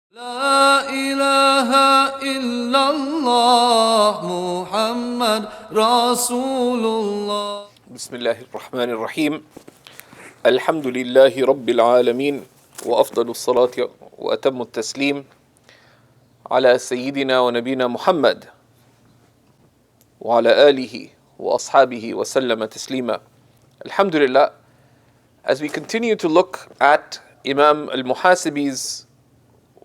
لا إله إلا الله محمد رسول الله. بسم الله الرحمن الرحيم. الحمد لله رب العالمين، وأفضل الصلاة وأتم التسليم على سيدنا ونبينا محمد وعلى آله وأصحابه وسلم تسليما. Alhamdulillah, as we continue to look at Imam Muhasibi's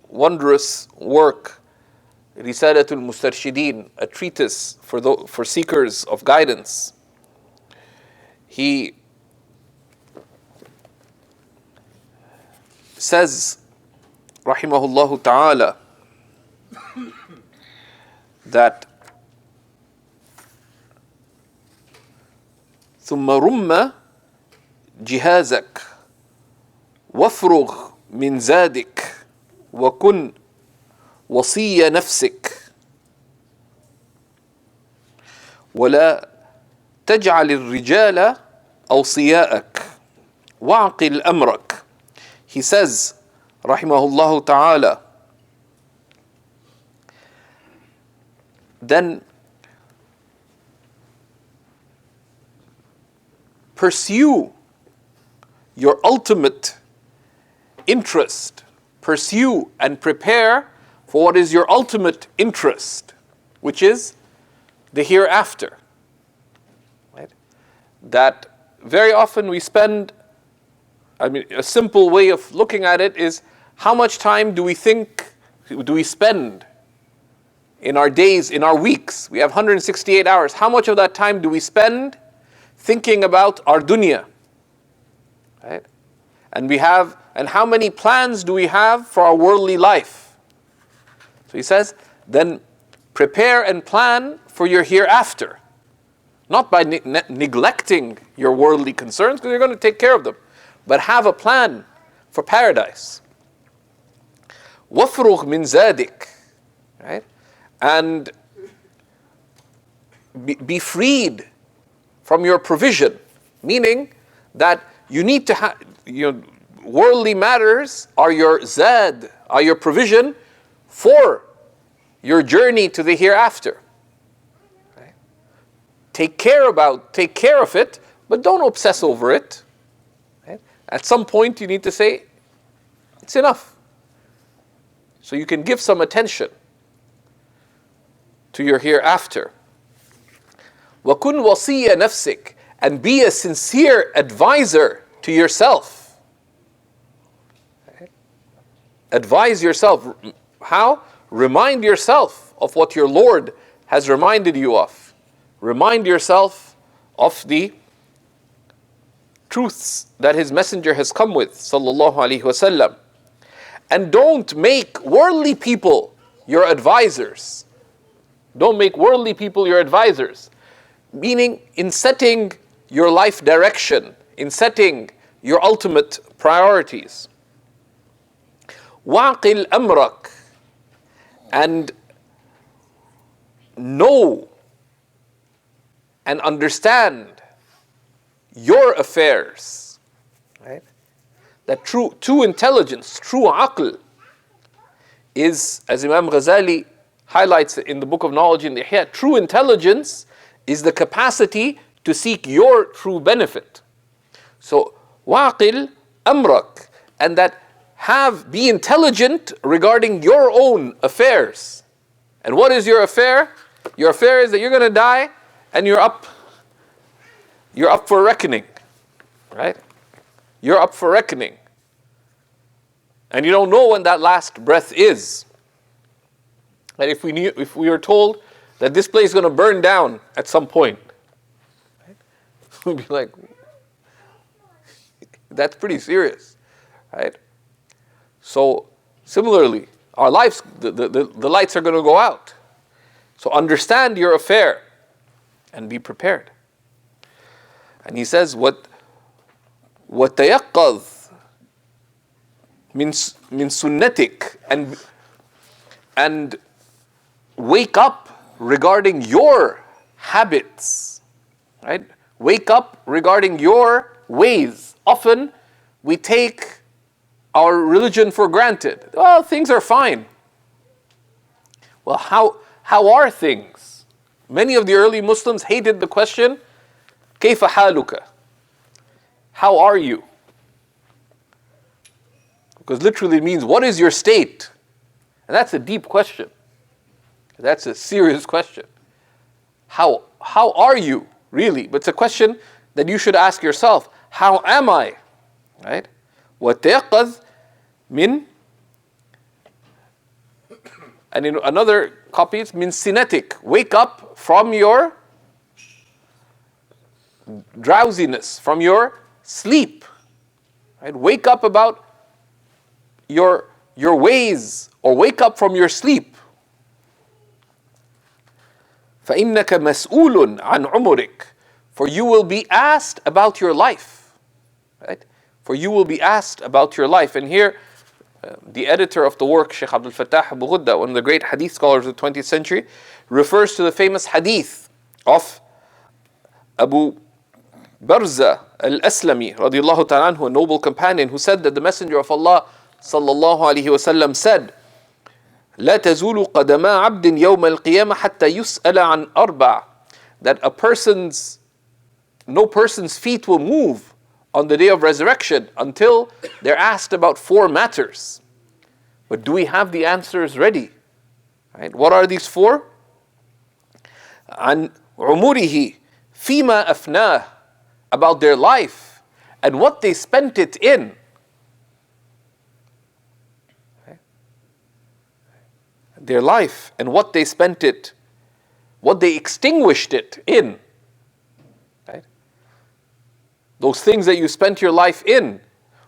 wondrous work, Risalat al-Mustarshidin, a treatise for seekers of guidance, he says, rahimahullah ta'ala, that ثم رم جهازك وافرغ من زادك وكن وصي نفسك ولا تجعل الرجال أوصياءك وعقل أمرك. He says, rahimahullah ta'ala, then pursue your ultimate interest. Pursue and prepare for what is your ultimate interest, which is the hereafter. Right? That very often we spend, a simple way of looking at it is, how much time do we spend in our days, in our weeks? We have 168 hours. How much of that time do we spend thinking about our dunya? Right? And how many plans do we have for our worldly life? So he says, then prepare and plan for your hereafter. Not by neglecting your worldly concerns, because you're going to take care of them, but have a plan for paradise. وَافْرُغْ مِنْ زَادِكَ, right? And be freed from your provision, meaning that you need to have, worldly matters are your zad, are your provision for your journey to the hereafter. Right? Take care of it, but don't obsess over it. Right? At some point you need to say, it's enough. So you can give some attention to your hereafter. وَكُنْ وَصِيَّ نَفْسِكَ, and be a sincere advisor to yourself. Okay. Advise yourself. How? Remind yourself of what your Lord has reminded you of. Remind yourself of the truths that His Messenger has come with, sallallahu alaihi wasallam. And don't make worldly people your advisors. Don't make worldly people your advisors. Meaning, in setting your life direction, in setting your ultimate priorities. وَعْقِلْ أَمْرَكَ, and know and understand your affairs. Right? That true intelligence, true aql, is, as Imam Ghazali highlights in the Book of Knowledge in the Ihya, true intelligence is the capacity to seek your true benefit. So, waqil amrak, and that be intelligent regarding your own affairs. And what is your affair? Your affair is that you're going to die and you're up for reckoning. Right? You're up for reckoning. And you don't know when that last breath is. And if we were told that this place is going to burn down at some point, right? We'd be like, that's pretty serious, right? So similarly, our lives, the lights are going to go out. So understand your affair and be prepared. And he says, وَتَيَقَّظْ مِنْ سُنَّتِكَ, and wake up regarding your habits, right? Wake up regarding your ways. Often we take our religion for granted. Well, things are fine. Well, how are things? Many of the early Muslims hated the question, كيف حالك? How are you? Because literally it means, what is your state? And that's a deep question. That's a serious question. How are you, really? But it's a question that you should ask yourself. How am I? Right? وَتَيَقَّظْ min, and in another copy it's min sinetic. Wake up from your drowsiness, from your sleep. Right? Wake up about your ways, or wake up from your sleep. فَإِنَّكَ مَسْئُولٌ عَنْ عُمُرِكَ, for you will be asked about your life. Right? For you will be asked about your life. And here, the editor of the work, Shaykh Abdul Fattah Abu Ghudda, one of the great hadith scholars of the 20th century, refers to the famous hadith of Abu Barza al-Aslami, radiallahu ta'ala anhu, a noble companion, who said that the Messenger of Allah sallallahu alaihi wasallam said, لا تزول قدما عبد يوم القيامة حتى يسأل عن أربع, that no person's feet will move on the day of resurrection until they're asked about 4 matters. But do we have the answers ready? Right? What are these 4? عن عمره فيما أفناه, about their life and what they spent it in. Their life and what they spent it, what they extinguished it in. Right? Those things that you spent your life in,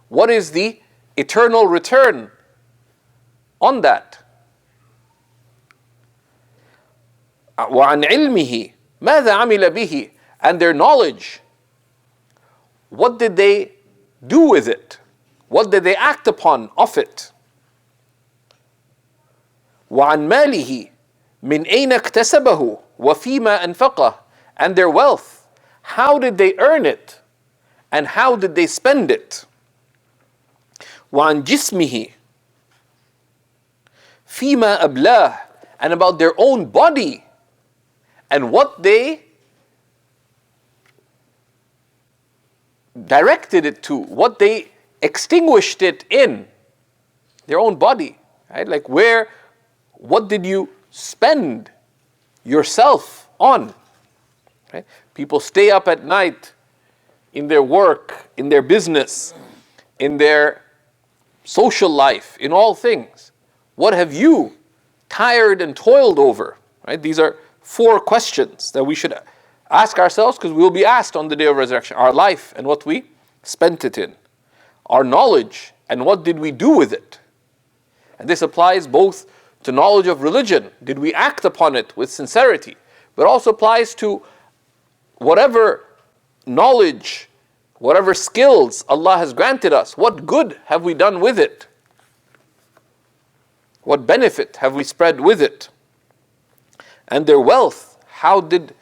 what is the eternal return on that? وعن علمه ماذا عمل به, and their knowledge, what did they do with it? What did they act upon of it? وعن ماله من أين اكتسبه وفيما أنفقه, and their wealth, how did they earn it and how did they spend it? وعن جسمه فيما أبلاه, and about their own body and what they directed it to, what they extinguished it in, their own body. Right? Like what did you spend yourself on? Right? People stay up at night in their work, in their business, in their social life, in all things. What have you tired and toiled over? Right? These are 4 questions that we should ask ourselves, because we will be asked on the day of resurrection. Our life and what we spent it in. Our knowledge and what did we do with it? And this applies both to knowledge of religion. Did we act upon it with sincerity? But also applies to whatever knowledge, whatever skills Allah has granted us. What good have we done with it? What benefit have we spread with it? And their wealth, and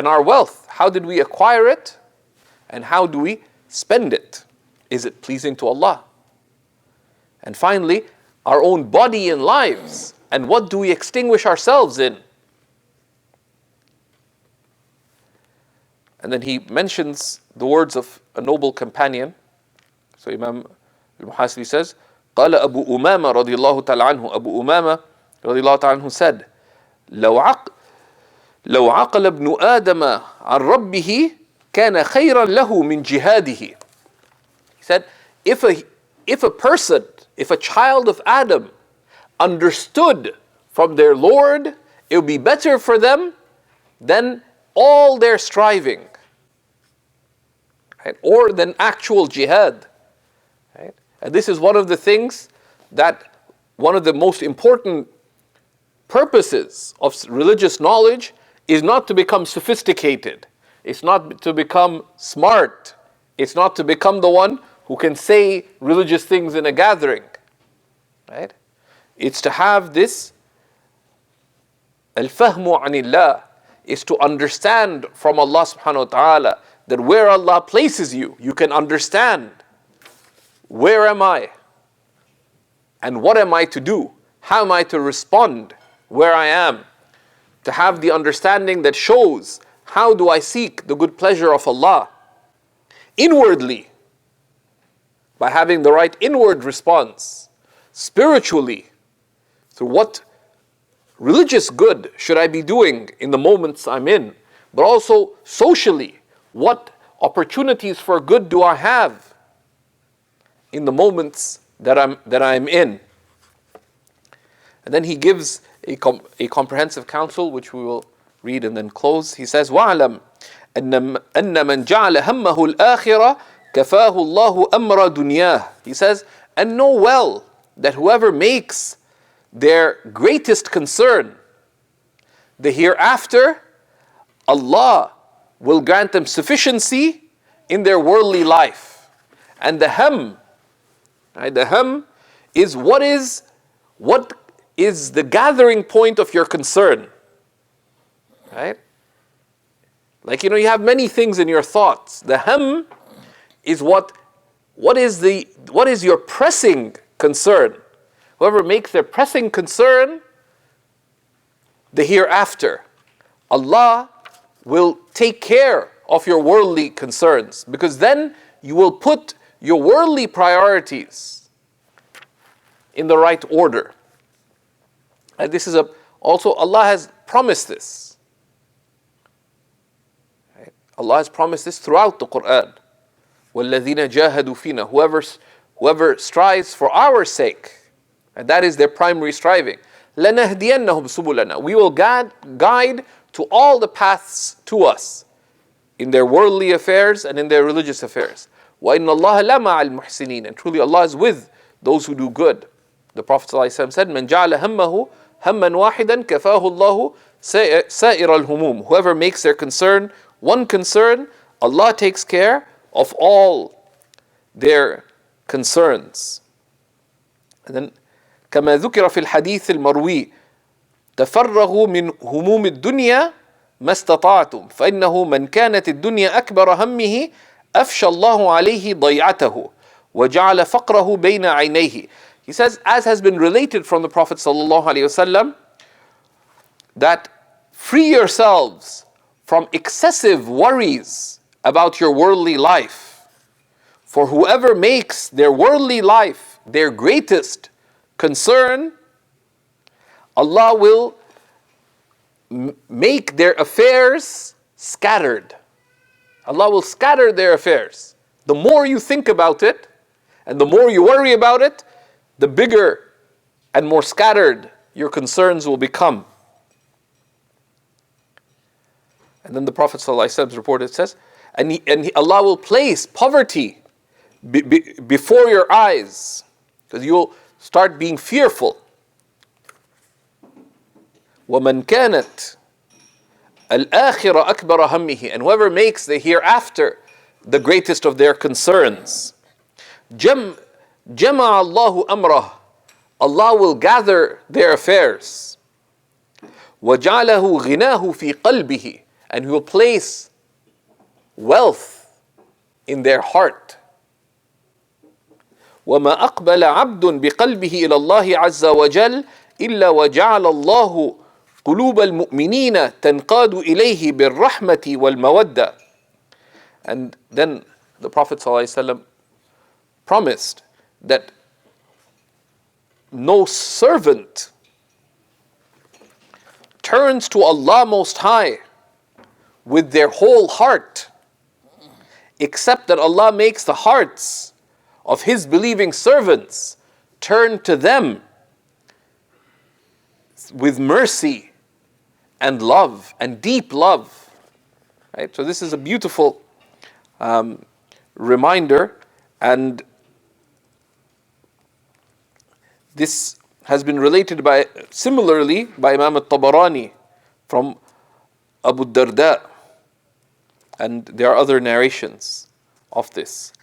our wealth, how did we acquire it? And how do we spend it? Is it pleasing to Allah? And finally, our own body and lives, and what do we extinguish ourselves in? And then he mentions the words of a noble companion. So Imam Muhasibi says, قال أبو أمامة رضي الله تعالى عنه, Abu Umama رضي الله تعالى عنه said, لو عقل ابن آدم عن ربه كان خيرا له من جهاده. He said, if a child of Adam understood from their Lord, it would be better for them than all their striving, right? Or than actual jihad. Right? And this is one of the things that, one of the most important purposes of religious knowledge is not to become sophisticated. It's not to become smart. It's not to become the one who can say religious things in a gathering. Right? It's to have this al-fahmu anillah, is to understand from Allah subhanahu wa ta'ala that where Allah places you, you can understand, where am I? and what am I to do? How am I to respond where I am? To have the understanding that shows how do I seek the good pleasure of Allah inwardly, by having the right inward response, spiritually, through what religious good should I be doing in the moments I'm in, but also socially, what opportunities for good do I have in the moments that I'm in. And then he gives a comprehensive counsel, which we will read and then close. He says, وَعْلَمْ أَنَّ مَنْ جَعَلَ هَمَّهُ الْآخِرَةَ كَفَاهُ اللَّهُ أَمْرَ دُنْيَاهِ. He says, and know well that whoever makes their greatest concern the hereafter, Allah will grant them sufficiency in their worldly life. And the ham, right, the ham is what is the gathering point of your concern, right? Like, you have many things in your thoughts. The ham is what is your pressing concern. Whoever makes their pressing concern the hereafter, Allah will take care of your worldly concerns, because then you will put your worldly priorities in the right order. And this is also Allah has promised this. Right? Allah has promised this throughout the Quran. وَالَّذِينَ جَاهَدُوا فِينَا, whoever strives for our sake, and that is their primary striving. لَنَهْدِيَنَّهُمْ سُبُلَنَا, we will guide to all the paths to us in their worldly affairs and in their religious affairs. وَإِنَّ اللَّهَ لَمَعَ الْمُحْسِنِينَ, and truly Allah is with those who do good. The Prophet ﷺ said, مَنْ جَعَلَ هَمَّهُ هَمًّا وَاحِدًا كَفَاهُ اللَّهُ سَائِرَ الْهُمُومِ. Whoever makes their concern one concern, Allah takes care of all their concerns. And then كما ذكر في الحديث المروي تفرغوا من هموم الدنيا ما استطعتم فإنه من كانت الدنيا أكبر همه أفشى الله عليه ضيعته وجعل فقره بين عينيه. He says, as has been related from the Prophet ﷺ, that free yourselves from excessive worries about your worldly life. For whoever makes their worldly life their greatest concern, Allah will make their affairs scattered. Allah will scatter their affairs. The more you think about it, and the more you worry about it, the bigger and more scattered your concerns will become. And then the Prophet ﷺ reported, says, and Allah will place poverty before your eyes, because you'll start being fearful. وَمَنْ كَانَتْ الْآخِرَ أَكْبَرَ هَمِّهِ, and whoever makes the hereafter the greatest of their concerns, جَمَعَ اللَّهُ أَمْرَهُ, Allah will gather their affairs. وَجَعَلَهُ غِنَاهُ فِي قَلْبِهِ, and He will place wealth in their heart. وَمَا أَقْبَلَ عَبْدٌ بِقَلْبِهِ إِلَى اللَّهِ عَزَّ وَجَلَّ إِلَّا وَجَعَلَ اللَّهُ قُلُوبَ الْمُؤْمِنِينَ تَنْقَادُ إِلَيْهِ بِالرَّحْمَةِ وَالْمَوَدَّةِ. And then the Prophet ﷺ promised that no servant turns to Allah Most High with their whole heart, except that Allah makes the hearts of His believing servants turn to them with mercy and love and deep love. Right? So this is a beautiful reminder, and this has been related similarly by Imam al-Tabarani from Abu Darda, and there are other narrations of this.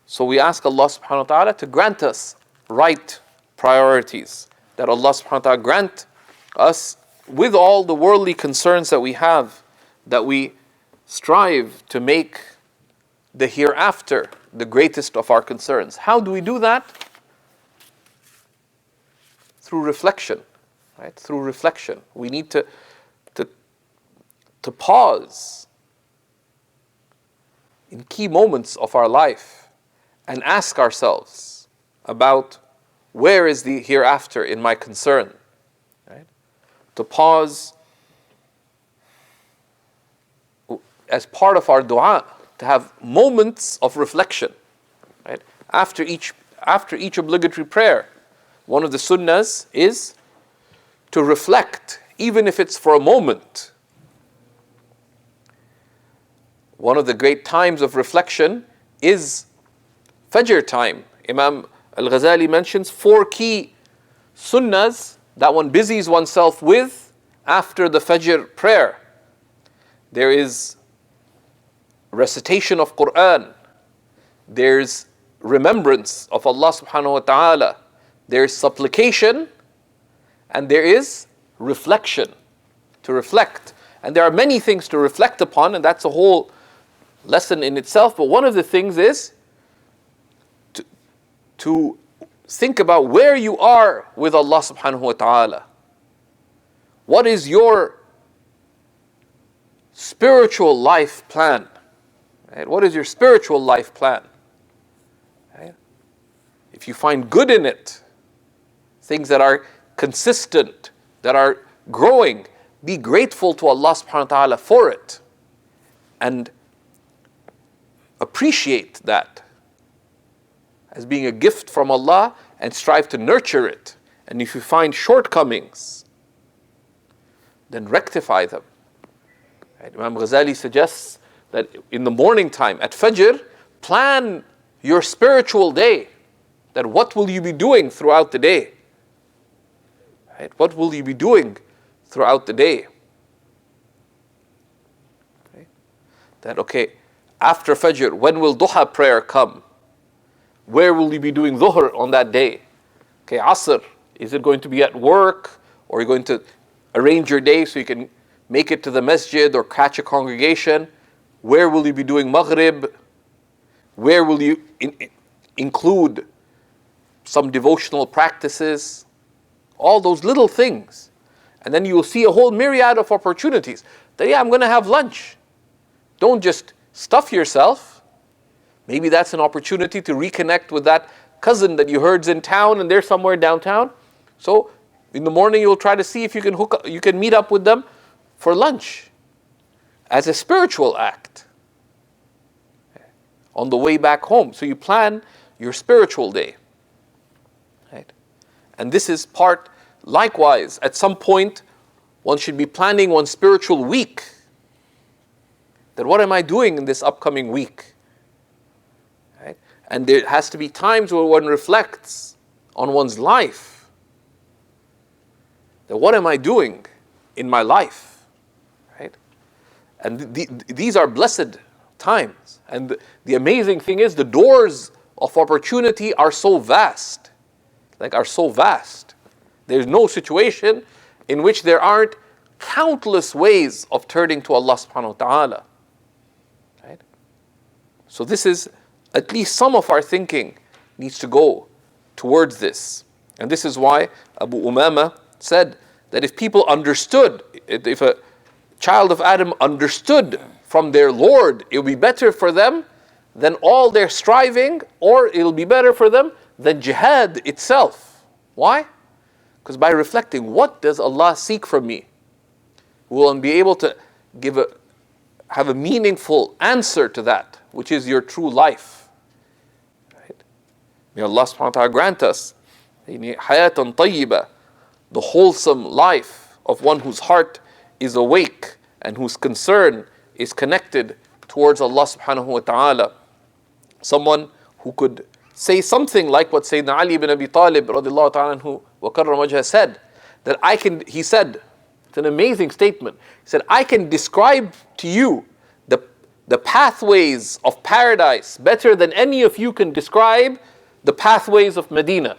So we ask Allah subhanahu wa ta'ala to grant us right priorities, that Allah subhanahu wa ta'ala grant us with all the worldly concerns that we have, that we strive to make the hereafter the greatest of our concerns. How do we do that? through reflection, right? Through reflection. We need to pause in key moments of our life and ask ourselves about where is the hereafter in my concern, right? To pause as part of our dua, to have moments of reflection, right? After each obligatory prayer, one of the sunnahs is to reflect, even if it's for a moment. One of the great times of reflection is Fajr time. Imam al-Ghazali mentions 4 key sunnahs that one busies oneself with after the Fajr prayer. There is recitation of Quran. There's remembrance of Allah subhanahu wa ta'ala. There's supplication, and there is reflection, to reflect. And there are many things to reflect upon, and that's a whole lesson in itself. But one of the things is to think about where you are with Allah subhanahu wa ta'ala. What is your spiritual life plan? Right? What is your spiritual life plan? Right? If you find good in it, things that are consistent, that are growing, be grateful to Allah subhanahu wa ta'ala for it. And appreciate that as being a gift from Allah and strive to nurture it. And if you find shortcomings, then rectify them. Right? Imam Ghazali suggests that in the morning time, at Fajr, plan your spiritual day. That what will you be doing throughout the day? Right? What will you be doing throughout the day? Okay. That, okay, after Fajr, when will Duha prayer come? Where will you be doing Dhuhr on that day? Okay, Asr, is it going to be at work? Or are you going to arrange your day so you can make it to the masjid or catch a congregation? Where will you be doing Maghrib? Where will you include some devotional practices? All those little things. And then you will see a whole myriad of opportunities. That, yeah, I'm going to have lunch. Don't just stuff yourself. Maybe that's an opportunity to reconnect with that cousin that you heard's in town and they're somewhere downtown. So in the morning you'll try to see if you can meet up with them for lunch as a spiritual act on the way back home. So you plan your spiritual day. Right? And this is part, likewise, at some point one should be planning one's spiritual week. That what am I doing in this upcoming week? Right? And there has to be times where one reflects on one's life. That what am I doing in my life? Right? And these are blessed times. And the amazing thing is the doors of opportunity are so vast. Are so vast. There's no situation in which there aren't countless ways of turning to Allah subhanahu wa ta'ala. Right? So this is, at least some of our thinking needs to go towards this. And this is why Abu Umama said that if people understood, if a child of Adam understood from their Lord, it will be better for them than all their striving, or it will be better for them than jihad itself. Why? Because by reflecting, what does Allah seek from me? We'll be able to have a meaningful answer to that, which is your true life. Right? May Allah subhanahu wa ta'ala grant us hayatan tayyiba, the wholesome life of one whose heart is awake and whose concern is connected towards Allah subhanahu wa ta'ala. Someone who could say something like what Sayyidina Ali ibn Abi Talib radiallahu ta'ala anhu wa karram wajhah said, he said, it's an amazing statement. He said, I can describe to you the pathways of paradise better than any of you can describe the pathways of Medina.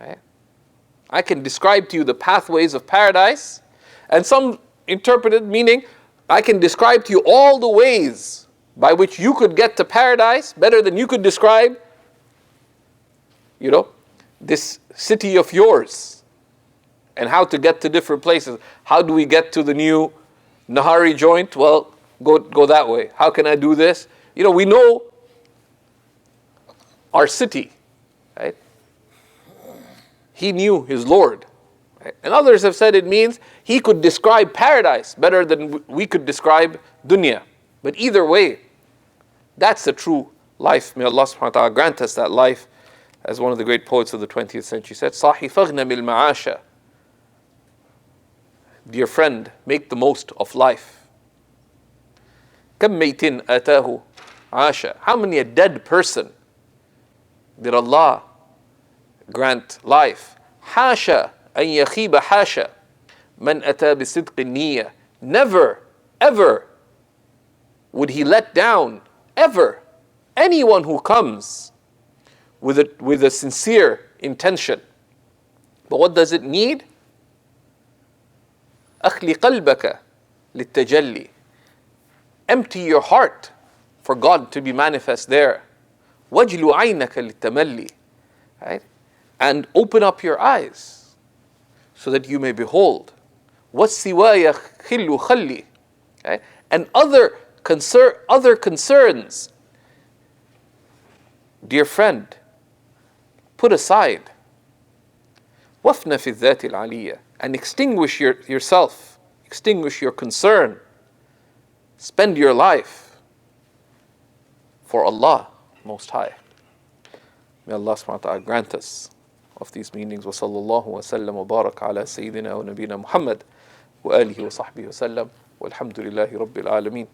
Okay? I can describe to you the pathways of paradise, and some interpreted meaning, I can describe to you all the ways by which you could get to paradise better than you could describe, this city of yours and how to get to different places. How do we get to the new Nahari joint? Well, go that way. How can I do this? You know, we know our city, right? He knew his Lord. Right? And others have said it means he could describe paradise better than we could describe dunya. But either way, that's the true life. May Allah subhanahu wa ta'ala grant us that life. As one of the great poets of the 20th century said, صَاحِ فَغْنَمِ الْمَعَاشَ. Dear friend, make the most of life. كَمْ مَيْتٍ آتَاهُ عَاشَ. How many a dead person did Allah grant life? حَاشَ أَن يَخِيبَ حَاشَ مَنْ أَتَى بِصِدْقِ النِّيَّةِ. Never, ever would he let down, ever, anyone who comes with a sincere intention. But what does it need? أخلي قلبك للتجلي. Empty your heart for God to be manifest there. وجل عينك للتملي. Right? And open up your eyes so that you may behold. والسواي خل خلي. Right? And other concerns, dear friend, put aside. وَفْنَ فِي الذَّاتِ الْعَلِيَّةِ. And extinguish yourself, extinguish your concern. Spend your life for Allah Most High. May Allah subhanahu wa ta'ala grant us of these meanings. وصلى الله وسلم وبارك على سيدنا ونبينا محمد وآله وصحبه وسلم والحمد لله رب العالمين.